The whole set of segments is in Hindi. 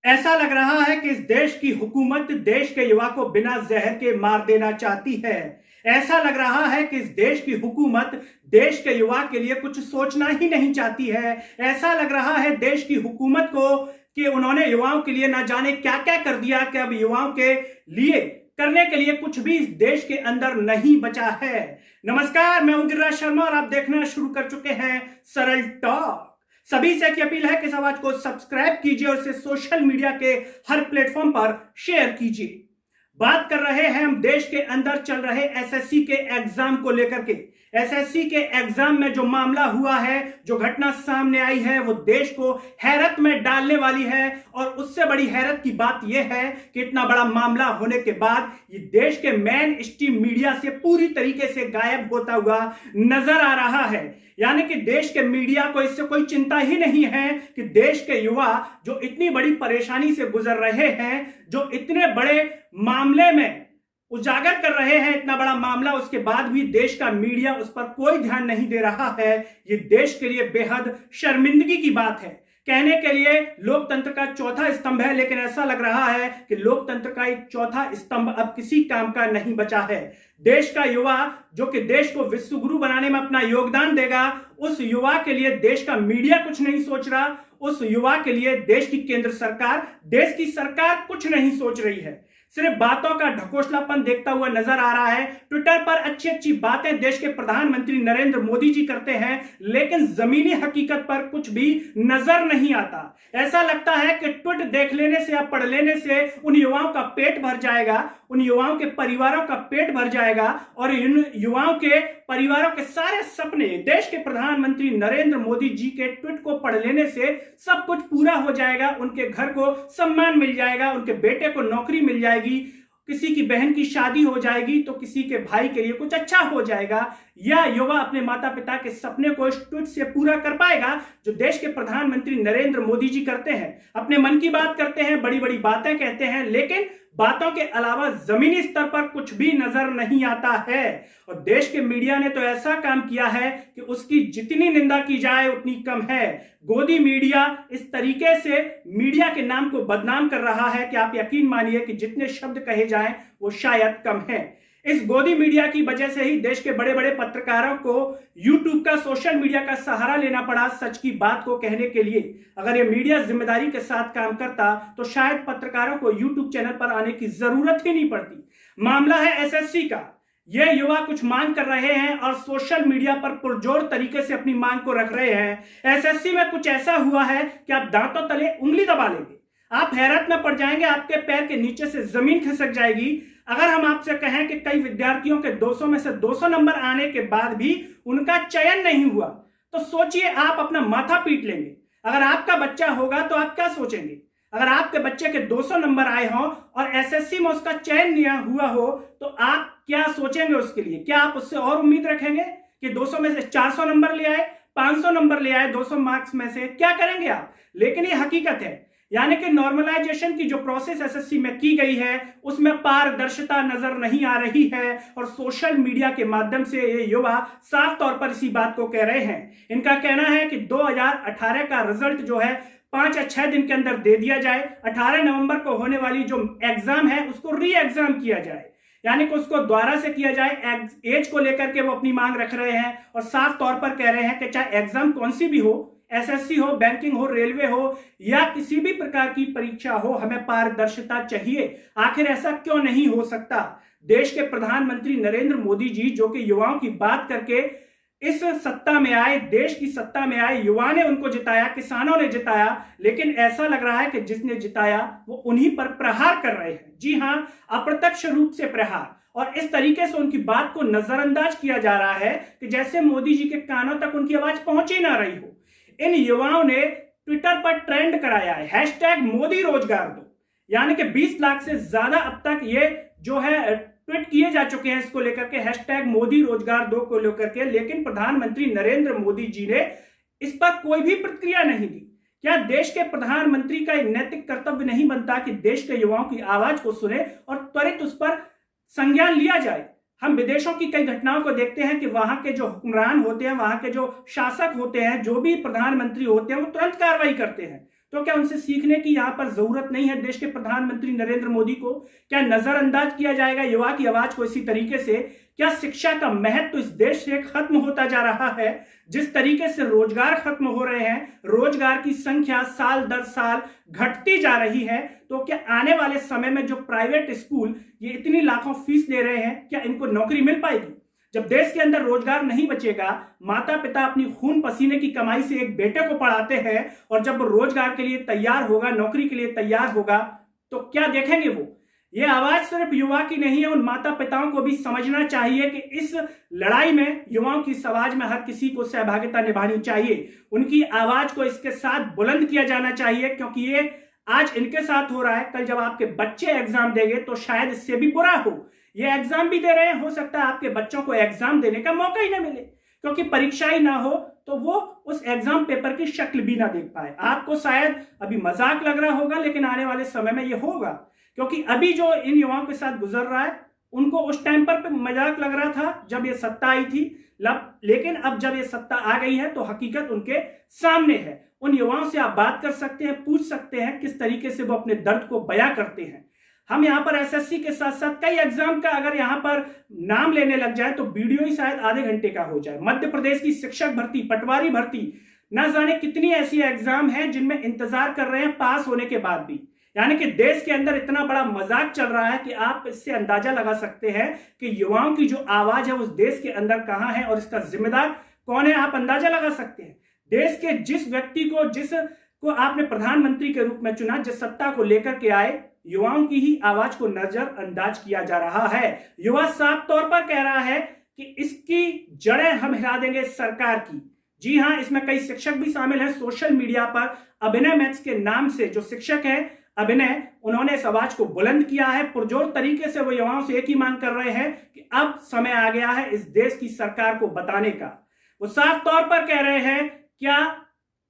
ऐसा लग रहा है कि इस देश की हुकूमत देश के युवा को बिना जहर के मार देना चाहती है। ऐसा लग रहा है कि इस देश की हुकूमत देश के युवा के लिए कुछ सोचना ही नहीं चाहती है। ऐसा लग रहा है देश की हुकूमत को कि उन्होंने युवाओं के लिए ना जाने क्या क्या कर दिया कि अब युवाओं के लिए करने के लिए कुछ भी इस देश के अंदर नहीं बचा है। नमस्कार, मैं हूं गिरिराज शर्मा और आप देखना शुरू कर चुके हैं सरल टॉक। सभी से की अपील है कि इस आवाज को सब्सक्राइब कीजिए और इसे सोशल मीडिया के हर प्लेटफॉर्म पर शेयर कीजिए। बात कर रहे हैं हम देश के अंदर चल रहे एसएससी के एग्जाम को लेकर के। एसएससी के एग्जाम में जो मामला हुआ है, जो घटना सामने आई है, वो देश को हैरत में डालने वाली है। और उससे बड़ी हैरत की बात यह है कि इतना बड़ा मामला होने के बाद ये देश के मेन स्ट्रीम मीडिया से पूरी तरीके से गायब होता हुआ नजर आ रहा है। यानी कि देश के मीडिया को इससे कोई चिंता ही नहीं है कि देश के युवा जो इतनी बड़ी परेशानी से गुजर रहे हैं, जो इतने बड़े मामले में उजागर कर रहे हैं, इतना बड़ा मामला, उसके बाद भी देश का मीडिया उस पर कोई ध्यान नहीं दे रहा है। ये देश के लिए बेहद शर्मिंदगी की बात है। कहने के लिए लोकतंत्र का चौथा स्तंभ है, लेकिन ऐसा लग रहा है कि लोकतंत्र का एक चौथा स्तंभ अब किसी काम का नहीं बचा है। देश का युवा जो कि देश को विश्व गुरु बनाने में अपना योगदान देगा, उस युवा के लिए देश का मीडिया कुछ नहीं सोच रहा। उस युवा के लिए देश की केंद्र सरकार, देश की सरकार कुछ नहीं सोच रही है। सिर्फ बातों का ढकोसलापन देखता हुआ नजर आ रहा है। ट्विटर पर अच्छी अच्छी बातें देश के प्रधानमंत्री नरेंद्र मोदी जी करते हैं, लेकिन जमीनी हकीकत पर कुछ भी नजर नहीं आता। ऐसा लगता है कि ट्वीट देख लेने से या पढ़ लेने से उन युवाओं का पेट भर जाएगा, उन युवाओं के परिवारों का पेट भर जाएगा और इन युवाओं के परिवारों के सारे सपने देश के प्रधानमंत्री नरेंद्र मोदी जी के ट्वीट को पढ़ लेने से सब कुछ पूरा हो जाएगा। उनके घर को सम्मान मिल जाएगा, उनके बेटे को नौकरी मिल जाएगी, किसी की बहन की शादी हो जाएगी, तो किसी के भाई के लिए कुछ अच्छा हो जाएगा, या युवा अपने माता पिता के सपने को इस ट्वीट से पूरा कर पाएगा जो देश के प्रधानमंत्री नरेंद्र मोदी जी करते हैं। अपने मन की बात करते हैं, बड़ी बड़ी बातें कहते हैं, लेकिन बातों के अलावा जमीनी स्तर पर कुछ भी नजर नहीं आता है। और देश के मीडिया ने तो ऐसा काम किया है कि उसकी जितनी निंदा की जाए उतनी कम है। गोदी मीडिया इस तरीके से मीडिया के नाम को बदनाम कर रहा है कि आप यकीन मानिए कि जितने शब्द कहे जाएं वो शायद कम है। इस गोदी मीडिया की वजह से ही देश के बड़े बड़े पत्रकारों को यूट्यूब का, सोशल मीडिया का सहारा लेना पड़ा सच की बात को कहने के लिए। अगर ये मीडिया जिम्मेदारी के साथ काम करता तो शायद पत्रकारों को यूट्यूब चैनल पर आने की जरूरत ही नहीं पड़ती। मामला है एसएससी का। ये युवा कुछ मांग कर रहे हैं और सोशल मीडिया पर पुरजोर तरीके से अपनी मांग को रख रहे हैं। एसएससी में कुछ ऐसा हुआ है कि आप दांतों तले उंगली दबा लेंगे, आप हैरत में पड़ जाएंगे, आपके पैर के नीचे से जमीन खिसक जाएगी। अगर हम आपसे कहें कि कई विद्यार्थियों के 200 में से 200 नंबर आने के बाद भी उनका चयन नहीं हुआ, तो सोचिए आप अपना माथा पीट लेंगे। अगर आपका बच्चा होगा तो आप क्या सोचेंगे? अगर आपके बच्चे के 200 नंबर आए हों और एसएससी में उसका चयन नहीं हुआ हो तो आप क्या सोचेंगे उसके लिए? क्या आप उससे और उम्मीद रखेंगे कि 200 में से 400 नंबर ले आए, 500 नंबर ले आए 200 मार्क्स में से? क्या करेंगे आप? लेकिन ये हकीकत है। यानी कि नॉर्मलाइजेशन की जो प्रोसेस एसएससी में की गई है उसमें पारदर्शिता नजर नहीं आ रही है। और सोशल मीडिया के माध्यम से ये युवा साफ तौर पर इसी बात को कह रहे हैं। इनका कहना है कि 2018 का रिजल्ट जो है 5 या 6 दिन के अंदर दे दिया जाए। 18 नवंबर को होने वाली जो एग्जाम है उसको री एग्जाम किया जाए, यानी कि उसको दोबारा से किया जाए। एज को लेकर के वो अपनी मांग रख रहे हैं और साफ तौर पर कह रहे हैं कि चाहे एग्जाम कौन सी भी हो, एसएससी हो, बैंकिंग हो, रेलवे हो या किसी भी प्रकार की परीक्षा हो, हमें पारदर्शिता चाहिए। आखिर ऐसा क्यों नहीं हो सकता? देश के प्रधानमंत्री नरेंद्र मोदी जी जो कि युवाओं की बात करके इस सत्ता में आए, देश की सत्ता में आए, युवा ने उनको जिताया, किसानों ने जिताया, लेकिन ऐसा लग रहा है कि जिसने जिताया वो उन्हीं पर प्रहार कर रहे हैं। जी हां, अप्रत्यक्ष रूप से प्रहार। और इस तरीके से उनकी बात को नजरअंदाज किया जा रहा है कि जैसे मोदी जी के कानों तक उनकी आवाज पहुंच ही ना रही हो। इन युवाओं ने ट्विटर पर ट्रेंड कराया है हैशटैग मोदी रोजगार दो, यानी कि 20 लाख से ज्यादा अब तक ये जो है ट्वीट किए जा चुके हैं इसको लेकर के, हैशटैग मोदी रोजगार दो को लेकर के। लेकिन प्रधानमंत्री नरेंद्र मोदी जी ने इस पर कोई भी प्रतिक्रिया नहीं दी। क्या देश के प्रधानमंत्री का नैतिक कर्तव्य नहीं बनता कि देश के युवाओं की आवाज को सुने और त्वरित उस पर संज्ञान लिया जाए? हम विदेशों की कई घटनाओं को देखते हैं कि वहां के जो हुक्मरान होते हैं, वहां के जो शासक होते हैं, जो भी प्रधानमंत्री होते हैं, वो तुरंत कार्रवाई करते हैं, तो क्या उनसे सीखने की यहां पर जरूरत नहीं है देश के प्रधानमंत्री नरेंद्र मोदी को? क्या नजरअंदाज किया जाएगा युवा की आवाज को इसी तरीके से? क्या शिक्षा का महत्व तो इस देश से खत्म होता जा रहा है? जिस तरीके से रोजगार खत्म हो रहे हैं, रोजगार की संख्या साल दर साल घटती जा रही है, तो क्या आने वाले समय में जो प्राइवेट स्कूल ये इतनी लाखों फीस ले रहे हैं, क्या इनको नौकरी मिल पाएगी? जब देश के अंदर रोजगार नहीं बचेगा, माता पिता अपनी खून पसीने की कमाई से एक बेटे को पढ़ाते हैं, और जब वो रोजगार के लिए तैयार होगा, नौकरी के लिए तैयार होगा, तो क्या देखेंगे वो? ये आवाज सिर्फ युवा की नहीं है, उन माता पिताओं को भी समझना चाहिए कि इस लड़ाई में युवाओं की आवाज में हर किसी को सहभागिता निभानी चाहिए। उनकी आवाज को इसके साथ बुलंद किया जाना चाहिए, क्योंकि ये आज इनके साथ हो रहा है, कल जब आपके बच्चे एग्जाम देंगे तो शायद इससे भी बुरा हो। ये एग्जाम भी दे रहे हैं, हो सकता है आपके बच्चों को एग्जाम देने का मौका ही ना मिले, क्योंकि परीक्षा ही ना हो तो वो उस एग्जाम पेपर की शक्ल भी ना देख पाए। आपको शायद अभी मजाक लग रहा होगा, लेकिन आने वाले समय में ये होगा, क्योंकि अभी जो इन युवाओं के साथ गुजर रहा है, उनको उस टाइम पर मजाक लग रहा था जब ये सत्ता आई थी, लेकिन अब जब ये सत्ता आ गई है तो हकीकत उनके सामने है। उन युवाओं से आप बात कर सकते हैं, पूछ सकते हैं किस तरीके से वो अपने दर्द को बयां करते हैं। हम यहाँ पर एसएससी के साथ साथ कई एग्जाम का अगर यहाँ पर नाम लेने लग जाए तो वीडियो ही शायद आधे घंटे का हो जाए। मध्य प्रदेश की शिक्षक भर्ती, पटवारी भर्ती, ना जाने कितनी ऐसी एग्जाम है जिनमें इंतजार कर रहे हैं पास होने के बाद भी। यानी कि देश के अंदर इतना बड़ा मजाक चल रहा है कि आप इससे अंदाजा लगा सकते हैं कि युवाओं की जो आवाज है उस देश के अंदर कहां है और इसका जिम्मेदार कौन है, आप अंदाजा लगा सकते हैं। देश के जिस व्यक्ति को, जिसको आपने प्रधानमंत्री के रूप में चुना, जिस सत्ता को लेकर के आए, युवाओं की ही आवाज को नजरअंदाज किया जा रहा है। युवा साफ तौर पर कह रहा है कि इसकी जड़ें हम हिला देंगे सरकार की। जी हां, इसमें कई शिक्षक भी शामिल हैं। सोशल मीडिया पर अभिनय मैथ्स के नाम से जो शिक्षक है अभिनय, उन्होंने इस आवाज को बुलंद किया है। पुरजोर तरीके से वो युवाओं से एक ही मांग कर रहे हैं कि अब समय आ गया है इस देश की सरकार को बताने का। वो साफ तौर पर कह रहे हैं, क्या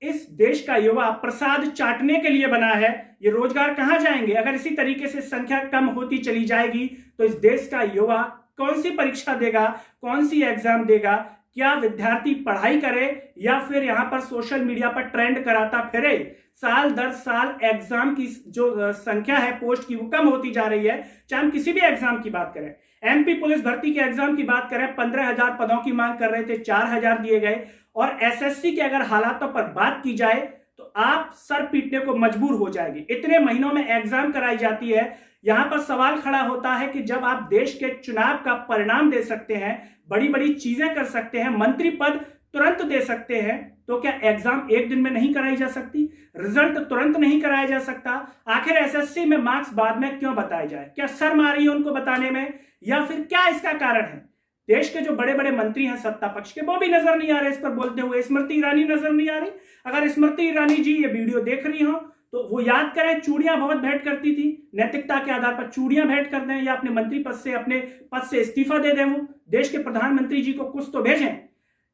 इस देश का युवा प्रसाद चाटने के लिए बना है? ये रोजगार कहां जाएंगे? अगर इसी तरीके से संख्या कम होती चली जाएगी तो इस देश का युवा कौन सी परीक्षा देगा, कौन सी एग्जाम देगा? क्या विद्यार्थी पढ़ाई करे या फिर यहां पर सोशल मीडिया पर ट्रेंड कराता फिरे? साल दर साल एग्जाम की जो संख्या है पोस्ट की, वो कम होती जा रही है। चाहे हम किसी भी एग्जाम की बात करें, एमपी पुलिस भर्ती के एग्जाम की बात करें, 15,000 पदों की मांग कर रहे थे, 4,000 दिए गए। और एसएससी के अगर हालातों पर बात की जाए तो आप सर पीटने को मजबूर हो जाएंगे। इतने महीनों में एग्जाम कराई जाती है। यहां पर सवाल खड़ा होता है कि जब आप देश के चुनाव का परिणाम दे सकते हैं, बड़ी बड़ी चीजें कर सकते हैं, मंत्री पद तुरंत दे सकते हैं, तो क्या एग्जाम एक दिन में नहीं कराई जा सकती? रिजल्ट तुरंत नहीं कराया जा सकता? आखिर एसएससी में मार्क्स बाद में क्यों बताए जाए? क्या शर्म आ रही है उनको बताने में, या फिर क्या इसका कारण है? देश के जो बड़े बड़े मंत्री हैं सत्ता पक्ष के, वो भी नजर नहीं आ रहे इस पर बोलते हुए। स्मृति ईरानी नजर नहीं आ रही। अगर स्मृति ईरानी जी ये वीडियो देख रही हो तो वो याद करें, चूड़ियां बहुत भेंट करती थी। नैतिकता के आधार पर चूड़ियां भेंट कर दें या अपने मंत्री पद से, अपने पद से इस्तीफा दे दें। वो देश के प्रधानमंत्री जी को कुछ तो भेजें।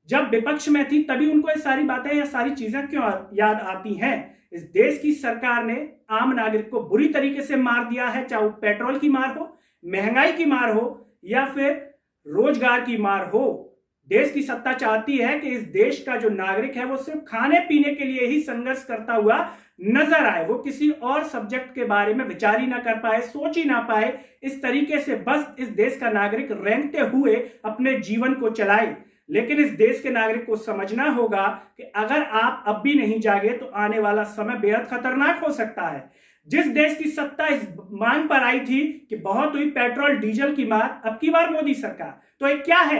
जब विपक्ष में थी तभी उनको ये सारी बातें या सारी चीजें क्यों याद आती हैं? इस देश की सरकार ने आम नागरिक को बुरी तरीके से मार दिया है, चाहे वो पेट्रोल की मार हो, महंगाई की मार हो, या फिर रोजगार की मार हो। देश की सत्ता चाहती है कि इस देश का जो नागरिक है वो सिर्फ खाने पीने के लिए ही संघर्ष करता हुआ नजर आए, वो किसी और सब्जेक्ट के बारे में विचार ही ना कर पाए, सोच ही ना पाए। इस तरीके से बस इस देश का नागरिक रेंगते हुए अपने जीवन को चलाए। लेकिन इस देश के नागरिक को समझना होगा कि अगर आप अब भी नहीं जागे तो आने वाला समय बेहद खतरनाक हो सकता है। जिस देश की सत्ता इस मांग पर आई थी कि बहुत हुई पेट्रोल डीजल की मार, अब की बार मोदी सरकार, तो ये क्या है?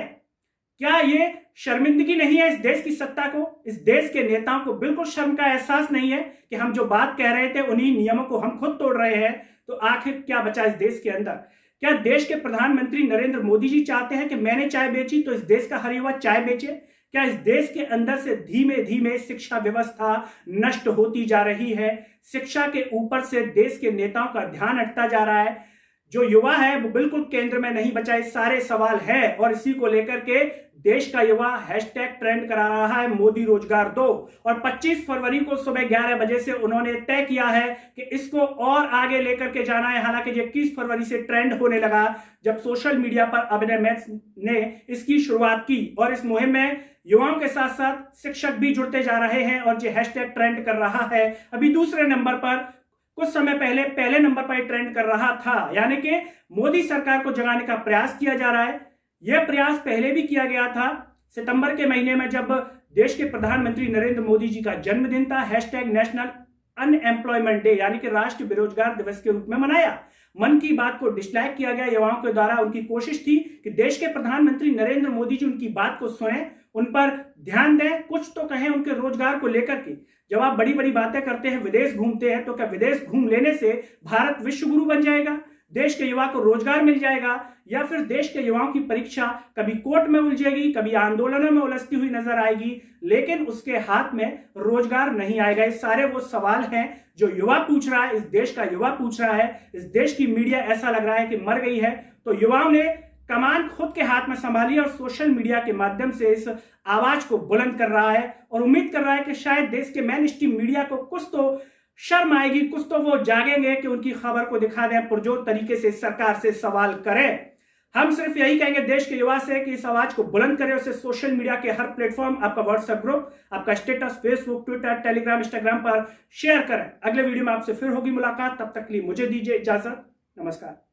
क्या ये शर्मिंदगी नहीं है इस देश की सत्ता को? इस देश के नेताओं को बिल्कुल शर्म का एहसास नहीं है कि हम जो बात कह रहे थे उन्हीं नियमों को हम खुद तोड़ रहे हैं? तो आखिर क्या बचा इस देश के अंदर? क्या देश के प्रधानमंत्री नरेंद्र मोदी जी चाहते हैं कि मैंने चाय बेची तो इस देश का हर युवा चाय बेचे? क्या इस देश के अंदर से धीमे धीमे शिक्षा व्यवस्था नष्ट होती जा रही है? शिक्षा के ऊपर से देश के नेताओं का ध्यान हटता जा रहा है। जो युवा है वो बिल्कुल केंद्र में नहीं बचा। सारे सवाल है और इसी को लेकर के देश का युवा हैशटैग ट्रेंड करा रहा है मोदी रोजगार दो। और 25 फरवरी को सुबह 11 बजे से उन्होंने तय किया है कि इसको और आगे लेकर के जाना है। हालांकि 21 फरवरी से ट्रेंड होने लगा जब सोशल मीडिया पर अभिनय मैथ्स ने इसकी शुरुआत की। और इस मुहिम में युवाओं के साथ साथ शिक्षक भी जुड़ते जा रहे हैं और ये हैशटैग ट्रेंड कर रहा है। अभी दूसरे नंबर पर, कुछ समय पहले पहले नंबर पर ट्रेंड कर रहा था, यानी कि मोदी सरकार को जगाने का प्रयास किया जा रहा है। यह प्रयास पहले भी किया गया था सितंबर के महीने में, जब देश के प्रधानमंत्री नरेंद्र मोदी जी का जन्मदिन था। हैशटैग नेशनल अनएम्प्लॉयमेंट डे यानी कि राष्ट्रीय बेरोजगार दिवस के रूप में मनाया। मन की बात को डिसलाइक किया गया युवाओं के द्वारा। उनकी कोशिश थी कि देश के प्रधानमंत्री नरेंद्र मोदी जी उनकी बात को सुने, उन पर ध्यान दें, कुछ तो कहें उनके रोजगार को लेकर के। जब आप बड़ी बड़ी बातें करते हैं, विदेश घूमते हैं, तो क्या विदेश घूम लेने से भारत विश्व गुरु बन जाएगा, देश के युवा को रोजगार मिल जाएगा, या फिर देश के युवाओं की परीक्षा कभी कोर्ट में उलझेगी, कभी आंदोलनों में उलझती हुई नजर आएगी, लेकिन उसके हाथ में रोजगार नहीं आएगा। ये सारे वो सवाल हैं जो युवा पूछ रहा है, इस देश का युवा पूछ रहा है। इस देश की मीडिया ऐसा लग रहा है कि मर गई है, तो युवाओं ने कमान खुद के हाथ में संभाली और सोशल मीडिया के माध्यम से इस आवाज को बुलंद कर रहा है और उम्मीद कर रहा है कि शायद देश के मेन स्ट्रीम मीडिया को कुछ तो शर्म आएगी, कुछ तो वो जागेंगे कि उनकी खबर को दिखा दें, पुरजोर तरीके से सरकार से सवाल करें। हम सिर्फ यही कहेंगे देश के युवा से कि इस आवाज को बुलंद करें, उसे सोशल मीडिया के हर प्लेटफॉर्म, आपका व्हाट्सएप ग्रुप, आपका status Facebook, Twitter, Telegram, Instagram पर शेयर करें। अगले वीडियो में आपसे फिर होगी मुलाकात, तब तक के लिए मुझे दीजिए इजाजत। नमस्कार।